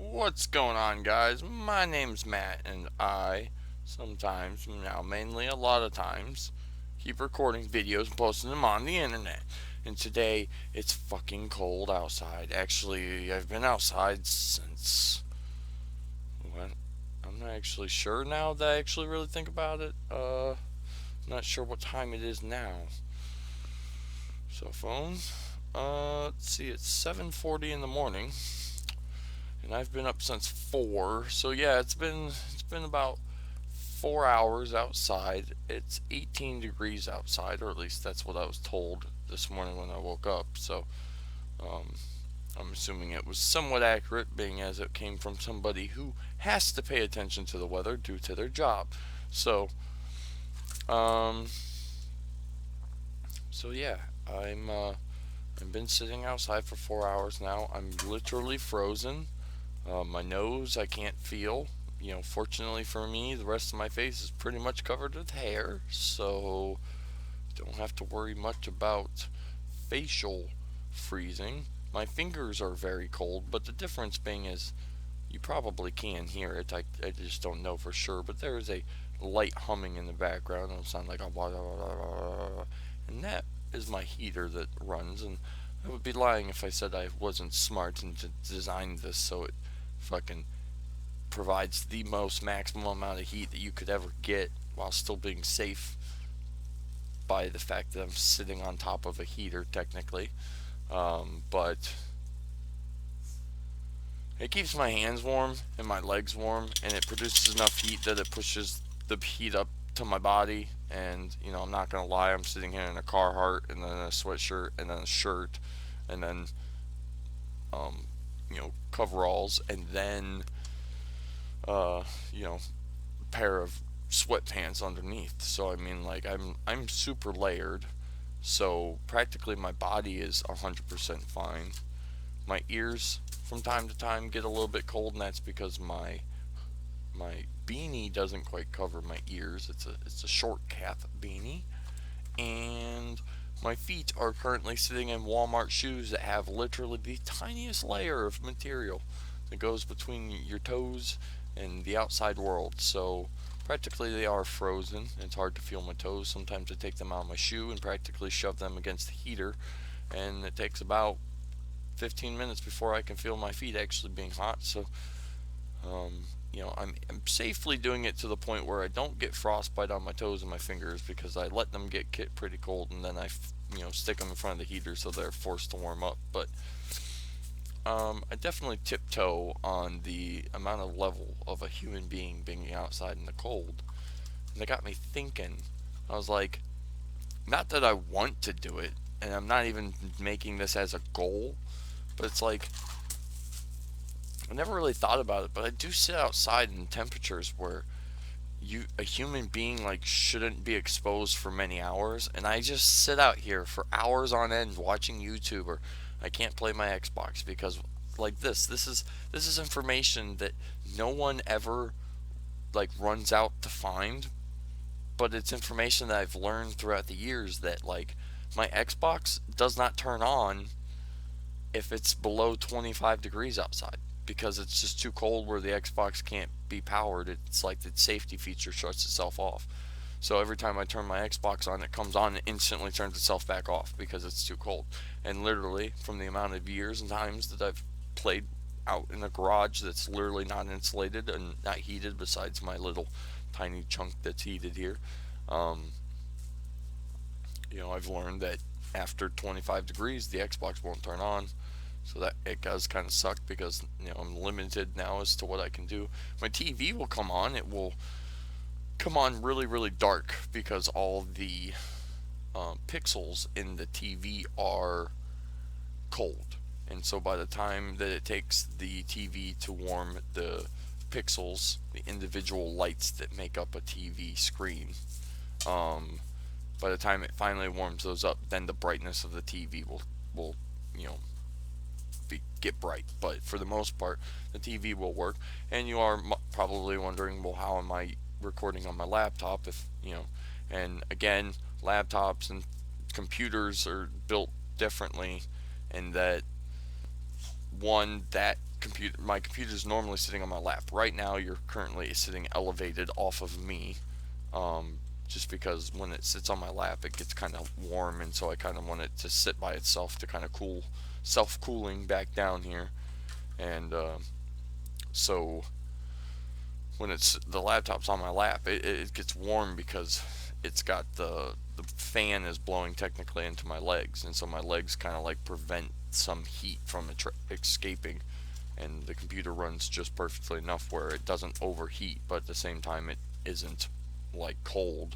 What's going on, guys? My name's Matt, and I sometimes, now mainly a lot of times, keep recording videos and posting them on the internet. And today, it's fucking cold outside. Actually, I've been outside since. What? I'm not actually sure now that I actually really think about it. Not sure what time it is now. So, phone. Let's see, it's 7:40 in the morning. And I've been up since 4. So yeah, it's been about 4 hours outside. It's 18 degrees outside, or at least that's what I was told this morning when I woke up. So um, I'm assuming it was somewhat accurate, being as it came from somebody who has to pay attention to the weather due to their job. So um, so yeah, I've been sitting outside for 4 hours now. I'm literally frozen. My nose I can't feel. Fortunately for me, the rest of my face is pretty much covered with hair, so don't have to worry much about facial freezing. My fingers are very cold, but the difference being is you probably can hear it. I just don't know for sure, but there is a light humming in the background. It'll sound like a blah, blah, blah, blah, and that is my heater that runs. And I would be lying if I said I wasn't smart and to design this so it fucking provides the most maximum amount of heat that you could ever get while still being safe by the fact that I'm sitting on top of a heater technically. But it keeps my hands warm and my legs warm, and it produces enough heat that it pushes the heat up to my body. And I'm not gonna lie, I'm sitting here in a Carhartt and then a sweatshirt and then a shirt and then um, coveralls and then uh, you know, pair of sweatpants underneath. So I mean, like I'm super layered. So practically my body is 100% fine. My ears from time to time get a little bit cold, and that's because my beanie doesn't quite cover my ears. It's a short cap beanie, and my feet are currently sitting in Walmart shoes that have literally the tiniest layer of material that goes between your toes and the outside world. So practically they are frozen. It's hard to feel my toes. Sometimes I take them out of my shoe and practically shove them against the heater, and it takes about 15 minutes before I can feel my feet actually being hot. So I'm safely doing it to the point where I don't get frostbite on my toes and my fingers because I let them get pretty cold, and then I stick them in front of the heater so they're forced to warm up. But I definitely tiptoe on the amount of level of a human being outside in the cold. And it got me thinking. I was like, not that I want to do it, and I'm not even making this as a goal, but it's like, I never really thought about it, but I do sit outside in temperatures where a human being like shouldn't be exposed for many hours, and I just sit out here for hours on end watching YouTube, or I can't play my Xbox because like this is information that no one ever like runs out to find, but it's information that I've learned throughout the years that like my Xbox does not turn on if it's below 25 degrees outside because it's just too cold where the Xbox can't be powered. It's like the safety feature shuts itself off. So every time I turn my Xbox on, it comes on and instantly turns itself back off because it's too cold. And literally, from the amount of years and times that I've played out in a garage that's literally not insulated and not heated, besides my little tiny chunk that's heated here, um, I've learned that after 25 degrees, the Xbox won't turn on. So that it does kind of suck because I'm limited now as to what I can do. My TV will come on. It will come on really, really dark because all the pixels in the TV are cold. And so by the time that it takes the TV to warm the pixels, the individual lights that make up a TV screen, um, by the time it finally warms those up, then the brightness of the TV will you know get bright. But for the most part, the TV will work. And you are probably wondering, well, how am I recording on my laptop? If and again, laptops and computers are built differently, and that one that my computer's normally sitting on my lap. Right now, you're currently sitting elevated off of me, just because when it sits on my lap, it gets kind of warm, and so I kind of want it to sit by itself to kind of cool, self-cooling back down here. And so when it's the laptop's on my lap, it gets warm because it's got the fan is blowing technically into my legs, and so my legs kind of like prevent some heat from escaping, and the computer runs just perfectly enough where it doesn't overheat, but at the same time it isn't like cold.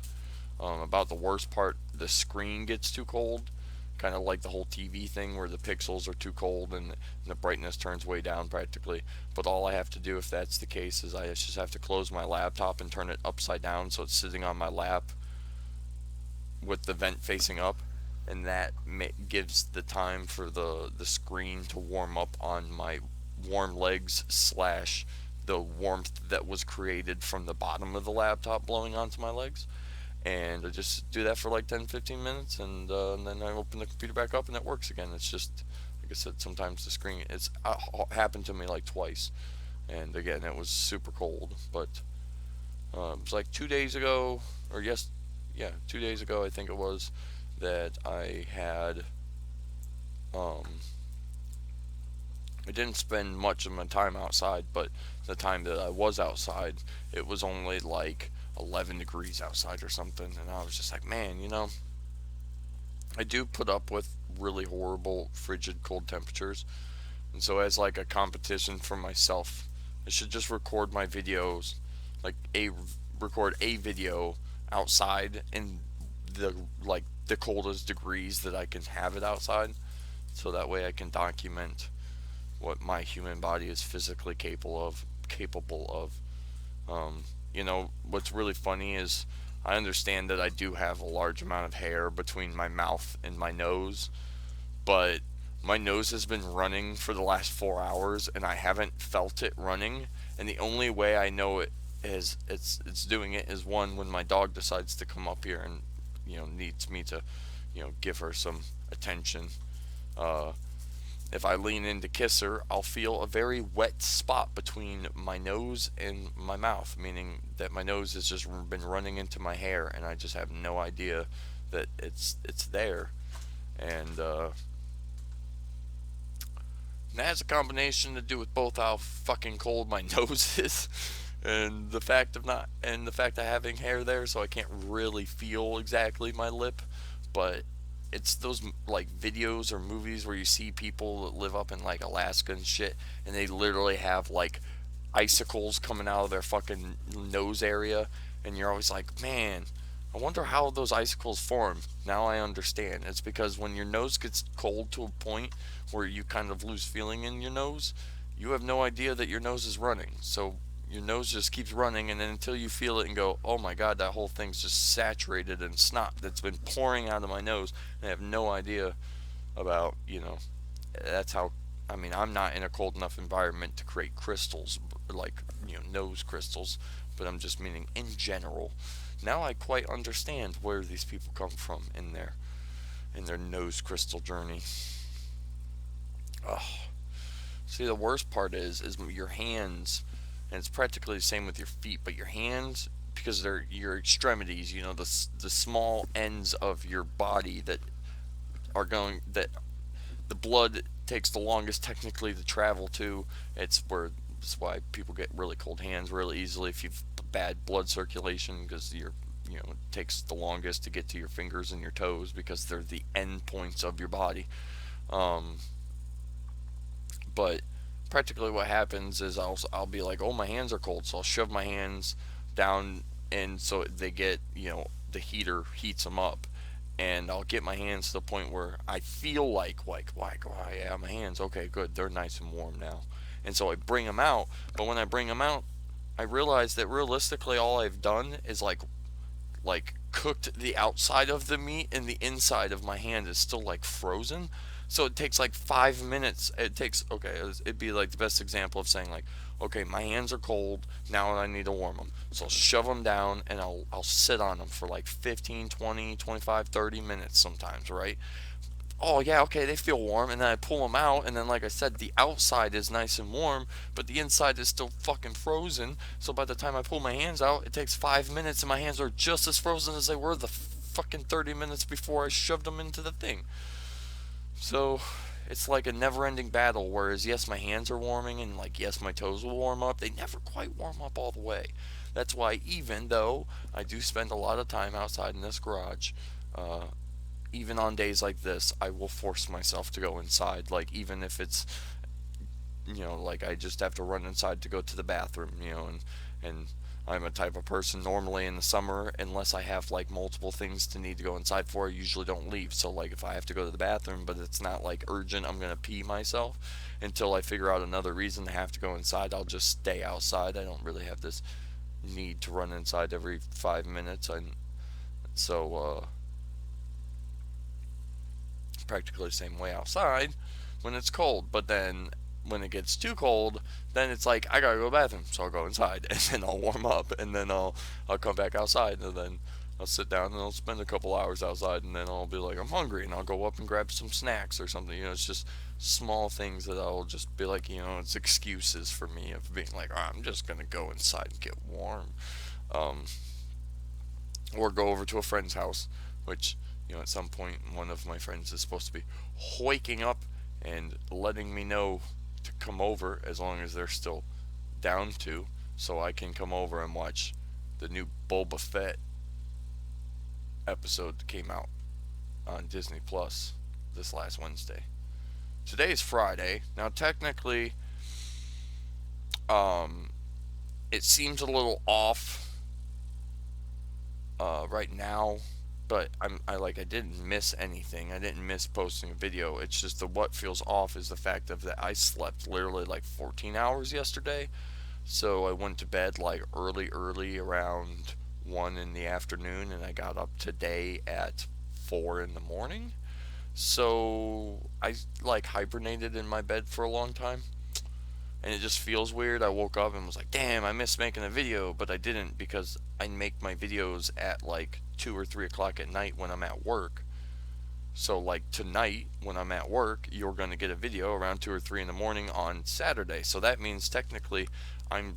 About the worst part, the screen gets too cold, kind of like the whole TV thing where the pixels are too cold and the brightness turns way down practically. But all I have to do if that's the case is I just have to close my laptop and turn it upside down so it's sitting on my lap with the vent facing up, and that gives the time for the screen to warm up on my warm legs slash the warmth that was created from the bottom of the laptop blowing onto my legs. And I just do that for like 10-15 minutes, and then I open the computer back up and it works again. It's just like I said, sometimes the screen it's happened to me like twice, and again it was super cold. But it was like 2 days ago, or yes, yeah, 2 days ago I think it was, that I had I didn't spend much of my time outside, but the time that I was outside, it was only like 11 degrees outside or something, and I was just like, man, I do put up with really horrible, frigid, cold temperatures, and so as like a competition for myself, I should just record my videos, like record a video outside in the the coldest degrees that I can have it outside, so that way I can document what my human body is physically capable of. What's really funny is I understand that I do have a large amount of hair between my mouth and my nose, but my nose has been running for the last 4 hours and I haven't felt it running. And the only way I know it is it's doing it is one, when my dog decides to come up here and needs me to give her some attention. Uh, if I lean in to kiss her, I'll feel a very wet spot between my nose and my mouth, meaning that my nose has just been running into my hair, and I just have no idea that it's there. And that has a combination to do with both how fucking cold my nose is, and the fact of having hair there, so I can't really feel exactly my lip. But it's those like videos or movies where you see people that live up in like Alaska and shit, and they literally have like icicles coming out of their fucking nose area, and you're always like, man, I wonder how those icicles form. Now I understand. It's because when your nose gets cold to a point where you kind of lose feeling in your nose, you have no idea that your nose is running. So your nose just keeps running, and then until you feel it and go, oh my god, that whole thing's just saturated in snot that's been pouring out of my nose, and I have no idea about, that's how, I mean, I'm not in a cold enough environment to create crystals, like, nose crystals, but I'm just meaning in general. Now I quite understand where these people come from in their nose crystal journey. Oh, see, the worst part is your hands, and it's practically the same with your feet, but your hands, because they're your extremities, the small ends of your body that the blood takes the longest technically to travel to. It's why people get really cold hands really easily if you've bad blood circulation, because it takes the longest to get to your fingers and your toes because they're the end points of your body. Um, but practically what happens is I'll be like, oh, my hands are cold, so I'll shove my hands down, and so they get, the heater heats them up, and I'll get my hands to the point where I feel like, oh yeah, my hands, okay, good, they're nice and warm now, and so I bring them out. But when I bring them out, I realize that realistically all I've done is cooked the outside of the meat, and the inside of my hand is still like frozen. So it takes like 5 minutes. Okay, it'd be like the best example of saying like, okay, my hands are cold, now I need to warm them. So I'll shove them down, and I'll sit on them for like 15, 20, 25, 30 minutes sometimes, right? oh yeah, okay, they feel warm, and then I pull them out, and then like I said, the outside is nice and warm, but the inside is still fucking frozen. So by the time I pull my hands out, it takes 5 minutes, and my hands are just as frozen as they were the fucking 30 minutes before I shoved them into the thing. So it's like a never-ending battle. Whereas yes, my hands are warming, and like yes, my toes will warm up. They never quite warm up all the way. That's why even though I do spend a lot of time outside in this garage, uh, even on days like this, I will force myself to go inside. Like even if it's, like I just have to run inside to go to the bathroom, and I'm a type of person normally in the summer, unless I have like multiple things to need to go inside for, I usually don't leave. So like if I have to go to the bathroom, but it's not like urgent, I'm gonna pee myself until I figure out another reason to have to go inside. I'll just stay outside. I don't really have this need to run inside every 5 minutes. And so practically the same way outside when it's cold. But then when it gets too cold, then it's like I gotta go to the bathroom, so I'll go inside and then I'll warm up and then I'll come back outside and then I'll sit down and I'll spend a couple hours outside and then I'll be like I'm hungry and I'll go up and grab some snacks or something. It's just small things that I'll just be like, it's excuses for me of being like, oh, I'm just gonna go inside and get warm. Um, or go over to a friend's house, which, at some point, one of my friends is supposed to be waking up and letting me know to come over as long as they're still down to, so I can come over and watch the new Boba Fett episode that came out on Disney Plus this last Wednesday. Today's Friday. Now, technically, um, it seems a little off right now, but I didn't miss anything. I didn't miss posting a video. It's just the what feels off is the fact of that I slept literally like 14 hours yesterday. So I went to bed like early around 1 in the afternoon, and I got up today at 4 in the morning. So I like hibernated in my bed for a long time, and it just feels weird. I woke up and was like, damn, I missed making a video, but I didn't because I make my videos at like 2 or 3 o'clock at night when I'm at work. So, like tonight, when I'm at work, you're going to get a video around 2 or 3 in the morning on Saturday. So that means technically I'm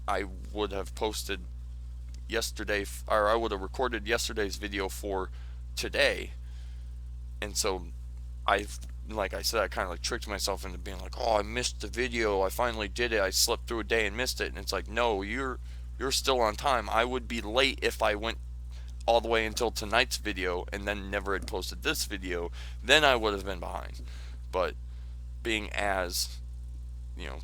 I would have posted yesterday, or I would have recorded yesterday's video for today. And so I've, like I said, I kind of like tricked myself into being like, oh, I missed the video. I finally did it. I slept through a day and missed it. And it's like, no, you're still on time. I would be late if I went all the way until tonight's video and then never had posted this video. Then I would have been behind. But being as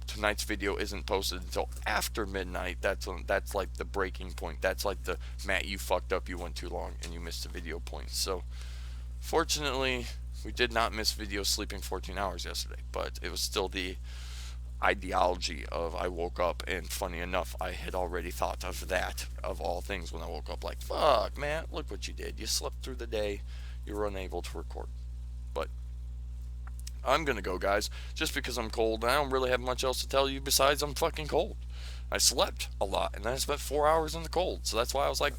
tonight's video isn't posted until after midnight. That's like the breaking point. That's like the Matt, you fucked up. You went too long and you missed the video point. So fortunately, we did not miss video sleeping 14 hours yesterday, but it was still the ideology of I woke up, and funny enough, I had already thought of that, of all things, when I woke up, like, fuck, man, look what you did. You slept through the day, you were unable to record. But I'm gonna go, guys, just because I'm cold, and I don't really have much else to tell you besides I'm fucking cold. I slept a lot, and then I spent 4 hours in the cold, so that's why I was like,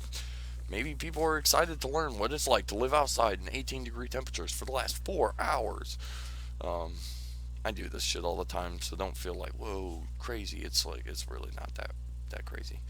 maybe people are excited to learn what it's like to live outside in 18-degree temperatures for the last 4 hours. Um, I do this shit all the time, so don't feel like, whoa, crazy. It's like, it's really not that crazy.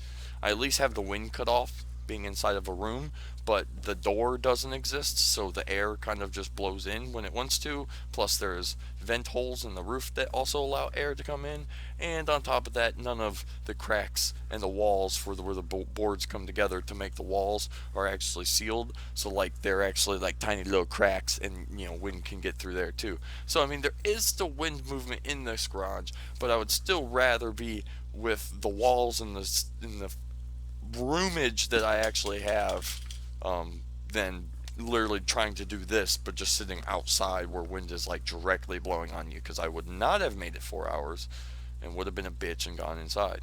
I at least have the wind cut off being inside of a room, but the door doesn't exist, so the air kind of just blows in when it wants to. Plus, there's vent holes in the roof that also allow air to come in, and on top of that, none of the cracks and the walls for where the boards come together to make the walls are actually sealed. So, like, they're actually like tiny little cracks, and wind can get through there too. So, I mean, there is still wind movement in this garage, but I would still rather be with the walls and the roomage that I actually have, than literally trying to do this but just sitting outside where wind is like directly blowing on you, because I would not have made it 4 hours and would have been a bitch and gone inside.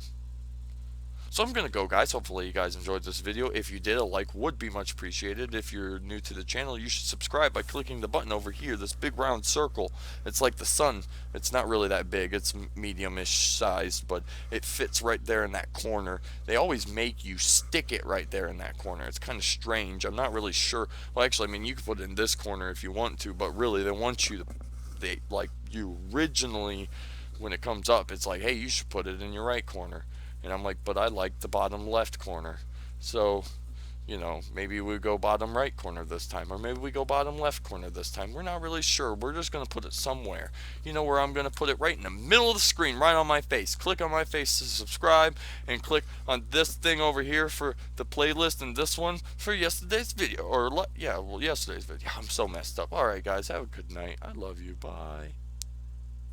So I'm going to go, guys. Hopefully you guys enjoyed this video. If you did, a like would be much appreciated. If you're new to the channel, you should subscribe by clicking the button over here, this big round circle. It's like the sun. It's not really that big. It's medium-ish sized, but it fits right there in that corner. They always make you stick it right there in that corner. It's kind of strange. I'm not really sure. Well, actually, I mean, you can put it in this corner if you want to, but really they want you to, you originally, when it comes up, it's like, hey, you should put it in your right corner. And I'm like, but I like the bottom left corner. So, maybe we go bottom right corner this time, or maybe we go bottom left corner this time. We're not really sure. We're just going to put it somewhere. You know where I'm going to put it? Right in the middle of the screen, right on my face. Click on my face to subscribe, and click on this thing over here for the playlist, and this one for yesterday's video. Yesterday's video. I'm so messed up. Alright, guys, have a good night. I love you. Bye.